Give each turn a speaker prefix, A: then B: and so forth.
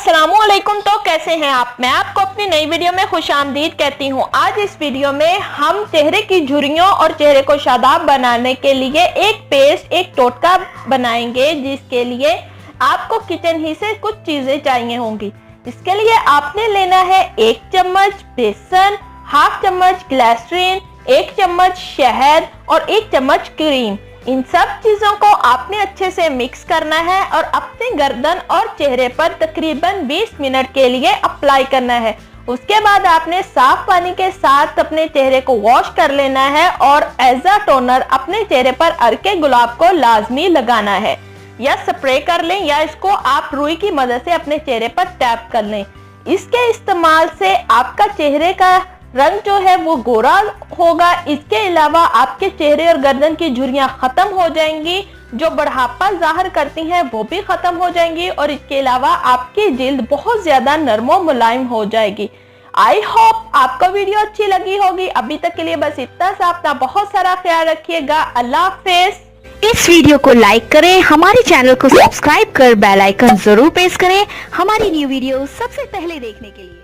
A: अस्सलामुअलैकुम। तो कैसे हैं आप? मैं आपको अपनी नई वीडियो में खुशामदीद कहती हूँ। आज इस वीडियो में हम चेहरे की झुर्रियों और चेहरे को शादाब बनाने के लिए एक पेस्ट, एक टोटका बनाएंगे, जिसके लिए आपको किचन ही से कुछ चीजें चाहिए होंगी। इसके लिए आपने लेना है 1 चम्मच बेसन, हाफ चम्मच ग्लिसरीन, 1 चम्मच शहद और 1 चम्मच क्रीम। इन सब चीजों को आपने अच्छे से मिक्स करना है और अपने गर्दन और चेहरे पर तकरीबन 20 मिनट के लिए अप्लाई करना है। उसके बाद आपने साफ पानी के साथ अपने चेहरे को वॉश कर लेना है और एज अ टोनर अपने चेहरे पर अरके गुलाब को लाजमी लगाना है, या स्प्रे कर लें या इसको आप रुई की मदद से अपने चेहरे पर टैप कर लें। इसके इस्तेमाल से आपका चेहरे का रंग जो है वो गोरा होगा। इसके अलावा आपके चेहरे और गर्दन की झुर्रियां खत्म हो जाएंगी, जो बढ़ापा जाहिर करती हैं वो भी खत्म हो जाएंगी, और इसके अलावा आपकी जिल्द बहुत ज्यादा नरम और मुलायम हो जाएगी। आई होप आपको वीडियो अच्छी लगी होगी। अभी तक के लिए बस इतना सा। अपना बहुत सारा ख्याल रखिएगा। अल्लाह हाफिज।
B: इस वीडियो को लाइक करें, हमारे चैनल को सब्सक्राइब कर बेल आइकन जरूर प्रेस करें हमारी न्यू वीडियो सबसे पहले देखने के लिए।